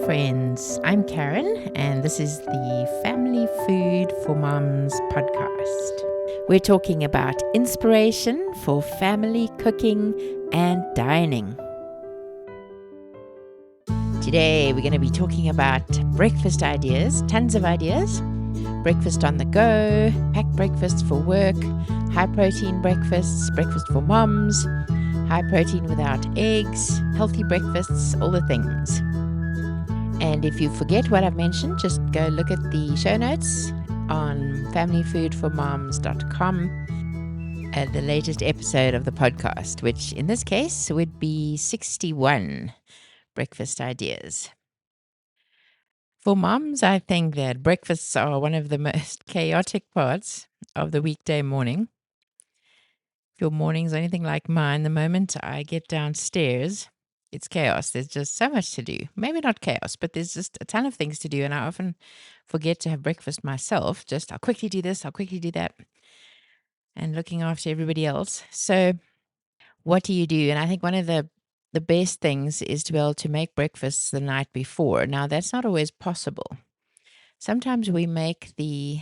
friends. I'm Karen, and this is the Family Food for Moms podcast. We're talking about inspiration for family cooking and dining. Today, we're going to be talking about breakfast ideas, tons of ideas. Breakfast on the go, packed breakfasts for work, high protein breakfasts, breakfast for moms, high protein without eggs, healthy breakfasts, all the things. And if you forget what I've mentioned, just go look at the show notes on familyfoodformoms.com at the latest episode of the podcast, which in this case would be 61 breakfast ideas. For moms, I think that breakfasts are one of the most chaotic parts of the weekday morning. If your morning's anything like mine, the moment I get downstairs, it's chaos. There's just so much to do. Maybe not chaos, but there's just a ton of things to do. And I often forget to have breakfast myself. Just I'll quickly do this, I'll quickly do that, and looking after everybody else. So what do you do? And I think one of the best things is to be able to make breakfasts the night before. Now, that's not always possible. Sometimes we make the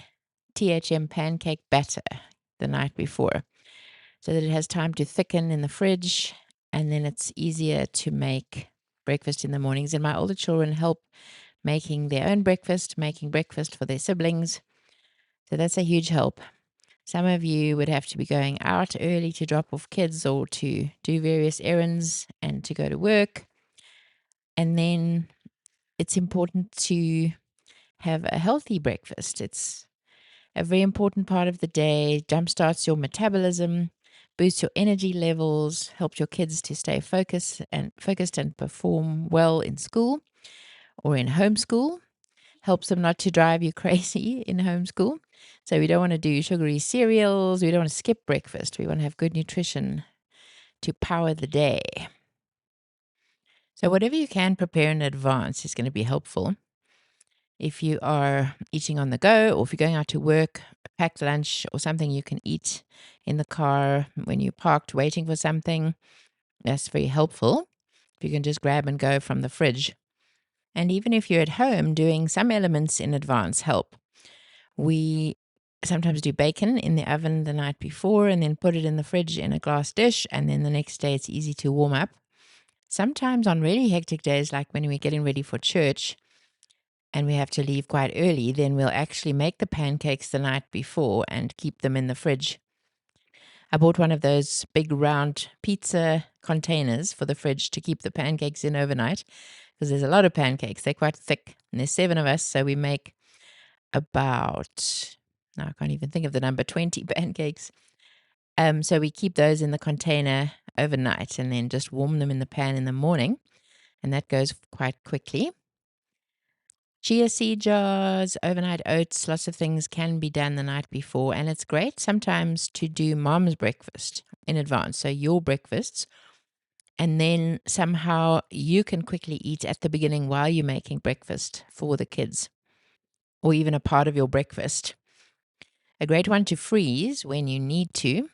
THM pancake batter the night before so that it has time to thicken in the fridge, and then it's easier to make breakfast in the mornings. And my older children help making their own breakfast, making breakfast for their siblings. So that's a huge help. Some of you would have to be going out early to drop off kids or to do various errands and to go to work. And then it's important to have a healthy breakfast. It's a very important part of the day, jumpstarts your metabolism, boosts your energy levels, helps your kids to stay focused and perform well in school or in homeschool, helps them not to drive you crazy in homeschool. So we don't want to do sugary cereals. We don't want to skip breakfast. We want to have good nutrition to power the day. So whatever you can prepare in advance is going to be helpful. If you are eating on the go, or if you're going out to work, a packed lunch or something you can eat in the car when you're parked waiting for something, that's very helpful. If you can just grab and go from the fridge. And even if you're at home, doing some elements in advance help. We sometimes do bacon in the oven the night before and then put it in the fridge in a glass dish, and then the next day it's easy to warm up. Sometimes on really hectic days, like when we're getting ready for church, and we have to leave quite early, then we'll actually make the pancakes the night before and keep them in the fridge. I bought one of those big round pizza containers for the fridge to keep the pancakes in overnight, because there's a lot of pancakes. They're quite thick, and there's 7 of us, so we make about, now I can't even think of the number, 20 pancakes. So we keep those in the container overnight and then just warm them in the pan in the morning, and that goes quite quickly. Chia seed jars, overnight oats, lots of things can be done the night before. And it's great sometimes to do mom's breakfast in advance. So your breakfasts. And then somehow you can quickly eat at the beginning while you're making breakfast for the kids, or even a part of your breakfast. A great one to freeze when you need to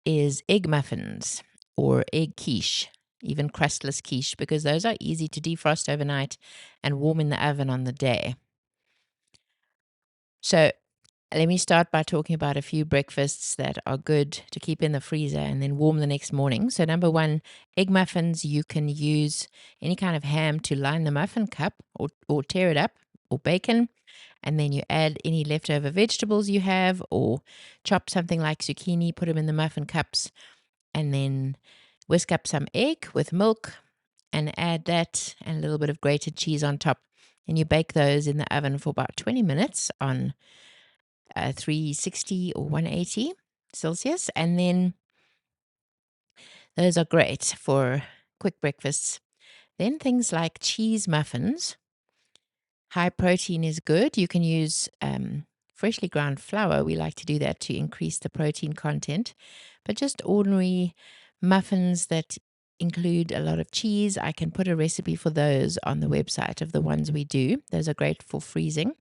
is egg muffins or egg quiche, even crustless quiche, because those are easy to defrost overnight and warm in the oven on the day. So let me start by talking about a few breakfasts that are good to keep in the freezer and then warm the next morning. So number 1, egg muffins. You can use any kind of ham to line the muffin cup or tear it up, or bacon. And then you add any leftover vegetables you have, or chop something like zucchini, put them in the muffin cups, and then whisk up some egg with milk and add that and a little bit of grated cheese on top. And you bake those in the oven for about 20 minutes on 360 or 180 Celsius. And then those are great for quick breakfasts. Then things like cheese muffins. High protein is good. You can use freshly ground flour. We like to do that to increase the protein content. But just ordinary muffins that include a lot of cheese, I can put a recipe for those on the website of the ones we do. Those are great for freezing.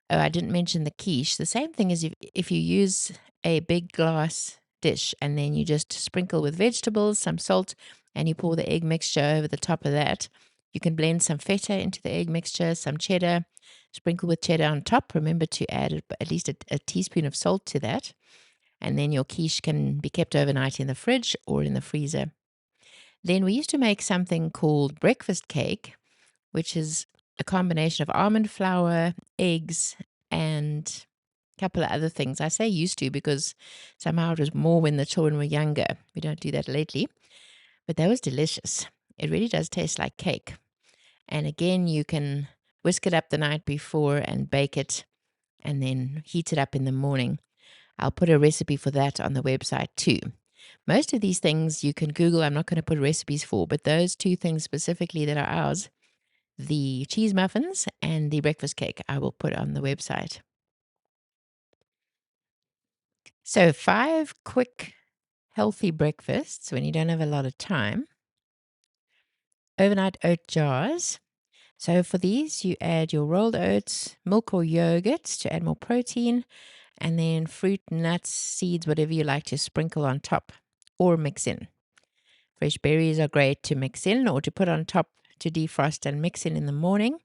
Oh, I didn't mention the quiche. The same thing is if you use a big glass dish and then you just sprinkle with vegetables, some salt, and you pour the egg mixture over the top of that, You can blend some feta into the egg mixture, some cheddar, sprinkle with cheddar on top. Remember to add at least a teaspoon of salt to that. And then your quiche can be kept overnight in the fridge or in the freezer. Then we used to make something called breakfast cake, which is a combination of almond flour, eggs, and a couple of other things. I say used to because somehow it was more when the children were younger. We don't do that lately. But that was delicious. It really does taste like cake. And again, you can whisk it up the night before and bake it and then heat it up in the morning. I'll put a recipe for that on the website too. Most of these things you can Google. I'm not going to put recipes for, but those two things specifically that are ours, the cheese muffins and the breakfast cake, I will put on the website. So 5 quick, healthy breakfasts when you don't have a lot of time. Overnight oat jars. So for these, you add your rolled oats, milk or yogurt to add more protein, and then fruit, nuts, seeds, whatever you like to sprinkle on top or mix in. Fresh berries are great to mix in or to put on top to defrost and mix in the morning.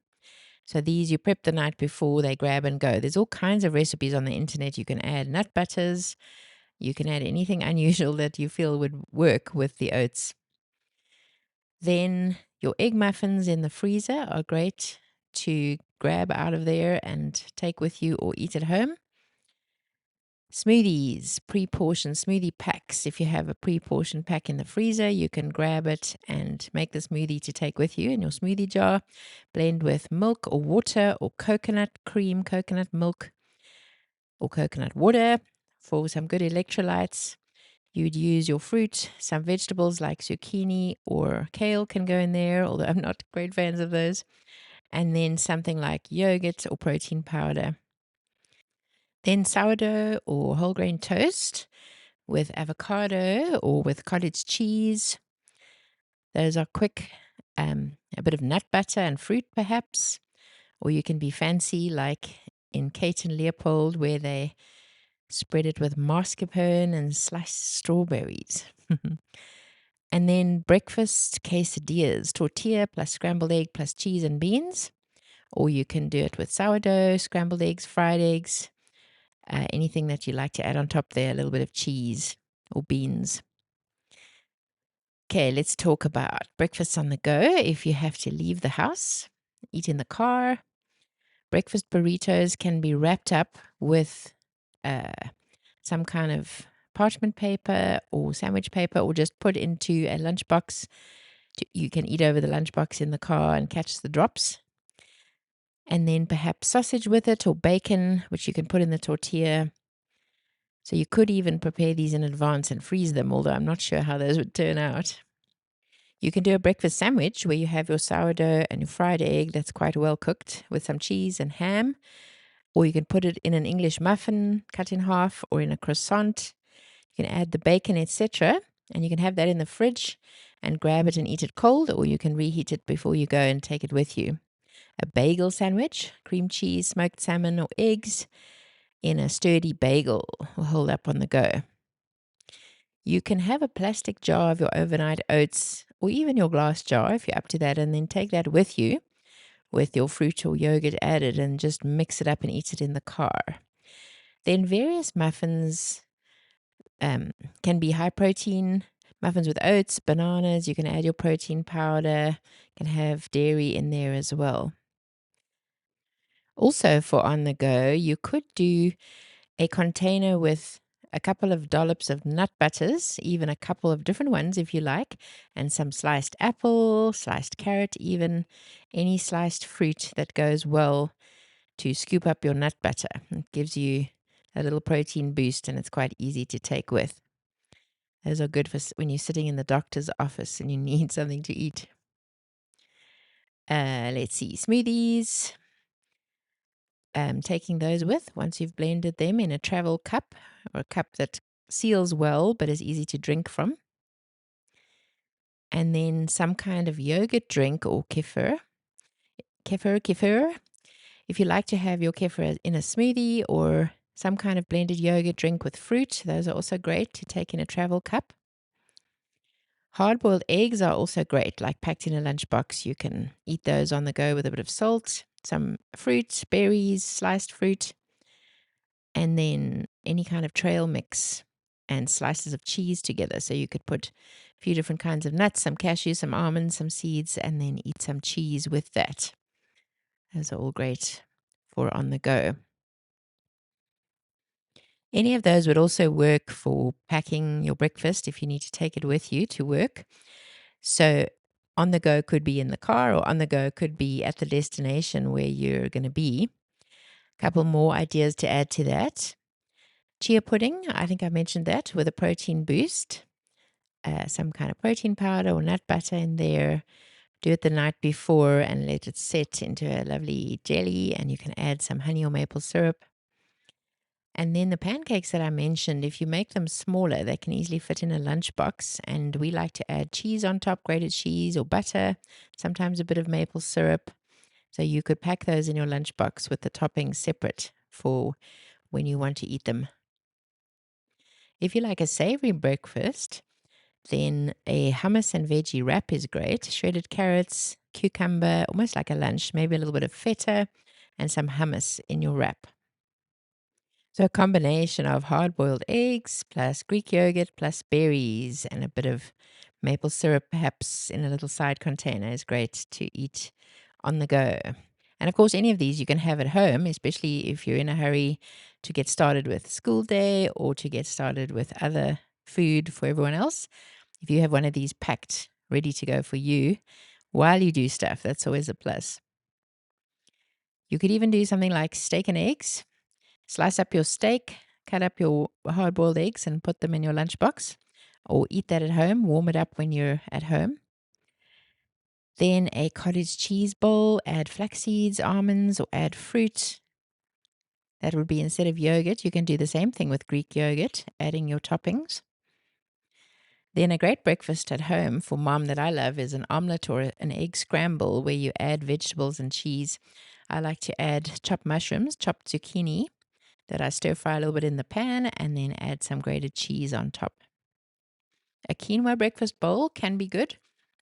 So these you prep the night before, they grab and go. There's all kinds of recipes on the internet. You can add nut butters. You can add anything unusual that you feel would work with the oats. Then your egg muffins in the freezer are great to grab out of there and take with you or eat at home. Smoothies, pre-portioned smoothie packs. If you have a pre-portioned pack in the freezer, you can grab it and make the smoothie to take with you in your smoothie jar. Blend with milk or water or coconut cream, coconut milk, or coconut water for some good electrolytes. You'd use your fruit, some vegetables like zucchini or kale can go in there, although I'm not great fans of those. And then something like yogurt or protein powder. Then sourdough or whole grain toast with avocado or with cottage cheese. Those are quick. A bit of nut butter and fruit perhaps. Or you can be fancy like in Kate and Leopold where they spread it with mascarpone and sliced strawberries. And then breakfast quesadillas, tortilla plus scrambled egg plus cheese and beans. Or you can do it with sourdough, scrambled eggs, fried eggs, anything that you like to add on top there, a little bit of cheese or beans. Okay, let's talk about breakfast on the go. If you have to leave the house, eat in the car, breakfast burritos can be wrapped up with some kind of parchment paper or sandwich paper, or just put into a lunchbox. You can eat over the lunchbox in the car and catch the drops. And then perhaps sausage with it or bacon, which you can put in the tortilla. So you could even prepare these in advance and freeze them, although I'm not sure how those would turn out. You can do a breakfast sandwich where you have your sourdough and your fried egg that's quite well cooked with some cheese and ham. Or you can put it in an English muffin cut in half or in a croissant. You can add the bacon, etc. And you can have that in the fridge and grab it and eat it cold, or you can reheat it before you go and take it with you. A bagel sandwich, cream cheese, smoked salmon, or eggs in a sturdy bagel will hold up on the go. You can have a plastic jar of your overnight oats or even your glass jar if you're up to that, and then take that with you with your fruit or yogurt added and just mix it up and eat it in the car. Then various muffins can be high protein muffins with oats, bananas. You can add your protein powder, you can have dairy in there as well. Also for on the go, you could do a container with a couple of dollops of nut butters, even a couple of different ones if you like, and some sliced apple, sliced carrot, even any sliced fruit that goes well to scoop up your nut butter. It gives you a little protein boost and it's quite easy to take with. Those are good for when you're sitting in the doctor's office and you need something to eat. Let's see, smoothies. Taking those with once you've blended them in a travel cup or a cup that seals well but is easy to drink from. And then some kind of yogurt drink or kefir. If you like to have your kefir in a smoothie or some kind of blended yogurt drink with fruit, those are also great to take in a travel cup. Hard-boiled eggs are also great, like packed in a lunchbox. You can eat those on the go with a bit of salt, some fruit, berries, sliced fruit, and then any kind of trail mix and slices of cheese together. So you could put a few different kinds of nuts, some cashews, some almonds, some seeds, and then eat some cheese with that. Those are all great for on the go. Any of those would also work for packing your breakfast if you need to take it with you to work. So on the go could be in the car, or on the go could be at the destination where you're going to be. A couple more ideas to add to that. Chia pudding, I think I mentioned that, with a protein boost. Some kind of protein powder or nut butter in there. Do it the night before and let it set into a lovely jelly, and you can add some honey or maple syrup. And then the pancakes that I mentioned, if you make them smaller, they can easily fit in a lunchbox. And we like to add cheese on top, grated cheese or butter, sometimes a bit of maple syrup. So you could pack those in your lunchbox with the toppings separate for when you want to eat them. If you like a savory breakfast, then a hummus and veggie wrap is great. Shredded carrots, cucumber, almost like a lunch, maybe a little bit of feta and some hummus in your wrap. So a combination of hard-boiled eggs plus Greek yogurt plus berries and a bit of maple syrup perhaps in a little side container is great to eat on the go. And of course, any of these you can have at home, especially if you're in a hurry to get started with school day or to get started with other food for everyone else. If you have one of these packed, ready to go for you while you do stuff, that's always a plus. You could even do something like steak and eggs. Slice up your steak, cut up your hard-boiled eggs and put them in your lunchbox, or eat that at home, warm it up when you're at home. Then a cottage cheese bowl, add flax seeds, almonds, or add fruit. That would be, instead of yogurt, you can do the same thing with Greek yogurt, adding your toppings. Then a great breakfast at home for mom that I love is an omelette or an egg scramble where you add vegetables and cheese. I like to add chopped mushrooms, chopped zucchini that I stir fry a little bit in the pan and then add some grated cheese on top. A quinoa breakfast bowl can be good.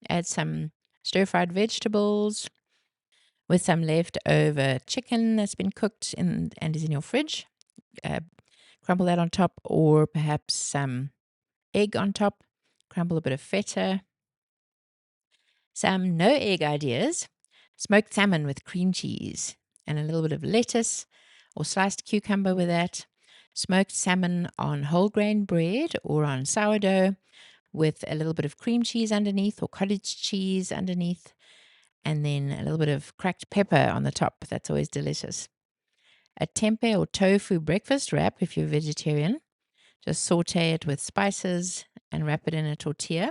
Add some stir-fried vegetables with some leftover chicken that's been cooked and is in your fridge. Crumble that on top, or perhaps some egg on top. Crumble a bit of feta. Some no egg ideas. Smoked salmon with cream cheese and a little bit of lettuce or sliced cucumber with that. Smoked salmon on whole grain bread or on sourdough with a little bit of cream cheese underneath or cottage cheese underneath, and then a little bit of cracked pepper on the top. That's always delicious. A tempeh or tofu breakfast wrap if you're vegetarian. Just saute it with spices and wrap it in a tortilla.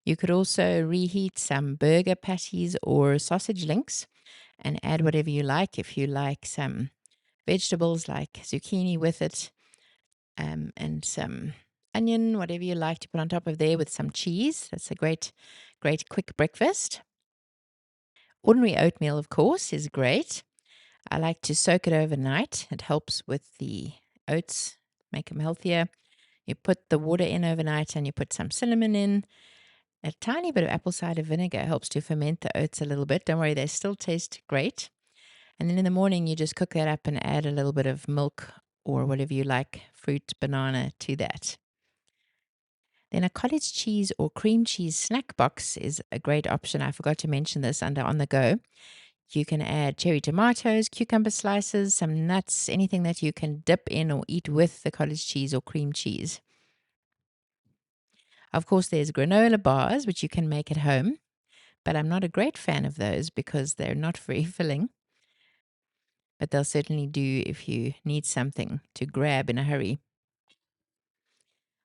You could also reheat some burger patties or sausage links and add whatever you like. If you like some vegetables like zucchini with it, and some onion, whatever you like to put on top of there with some cheese. That's a great quick breakfast. Ordinary oatmeal, of course, is great. I like to soak it overnight. It helps with the oats, make them healthier. You put the water in overnight and you put some cinnamon in. A tiny bit of apple cider vinegar helps to ferment the oats a little bit. Don't worry, they still taste great. And then in the morning, you just cook that up and add a little bit of milk or whatever you like, fruit, banana, to that. Then a cottage cheese or cream cheese snack box is a great option. I forgot to mention this under On the Go. You can add cherry tomatoes, cucumber slices, some nuts, anything that you can dip in or eat with the cottage cheese or cream cheese. Of course, there's granola bars, which you can make at home, but I'm not a great fan of those because they're not very filling. But they'll certainly do if you need something to grab in a hurry.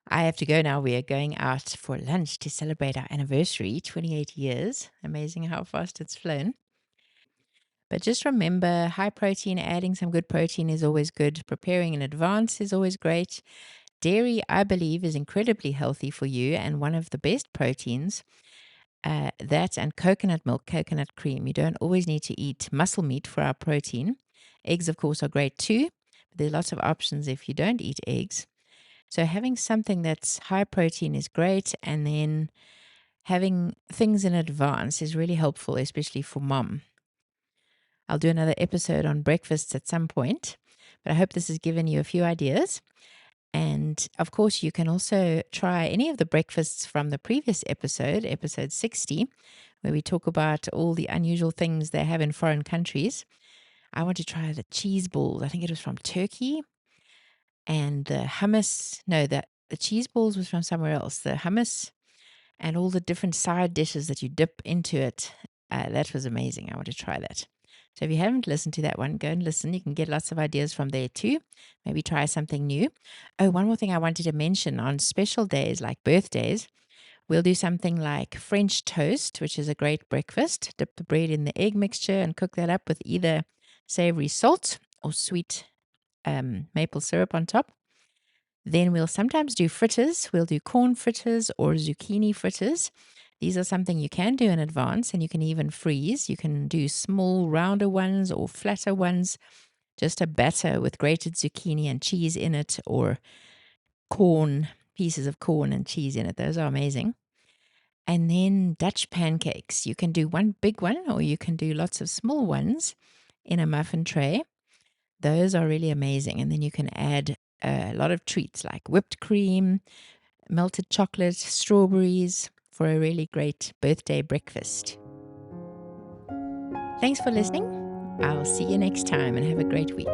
I have to go now. We are going out for lunch to celebrate our anniversary, 28 years. Amazing how fast it's flown. But just remember, high protein, adding some good protein is always good. Preparing in advance is always great. Dairy, I believe, is incredibly healthy for you and one of the best proteins. That and coconut milk, coconut cream. You don't always need to eat muscle meat for our protein. Eggs, of course, are great too. But there are lots of options if you don't eat eggs. So having something that's high protein is great. And then having things in advance is really helpful, especially for mom. I'll do another episode on breakfasts at some point, but I hope this has given you a few ideas. And of course, you can also try any of the breakfasts from the previous episode, episode 60, where we talk about all the unusual things they have in foreign countries. I want to try the cheese balls. I think it was from Turkey. And the hummus. No, the cheese balls was from somewhere else. The hummus and all the different side dishes that you dip into it. That was amazing. I want to try that. So if you haven't listened to that one, go and listen. You can get lots of ideas from there too. Maybe try something new. Oh, one more thing I wanted to mention on special days like birthdays, we'll do something like French toast, which is a great breakfast. Dip the bread in the egg mixture and cook that up with either savory salt or sweet maple syrup on top. Then we'll sometimes do fritters. We'll do corn fritters or zucchini fritters. These are something you can do in advance and you can even freeze. You can do small, rounder ones or flatter ones. Just a batter with grated zucchini and cheese in it, or pieces of corn and cheese in it. Those are amazing. And then Dutch pancakes. You can do one big one or you can do lots of small ones in a muffin tray. Those are really amazing. And then you can add a lot of treats like whipped cream, melted chocolate, strawberries for a really great birthday breakfast. Thanks for listening. I'll see you next time and have a great week.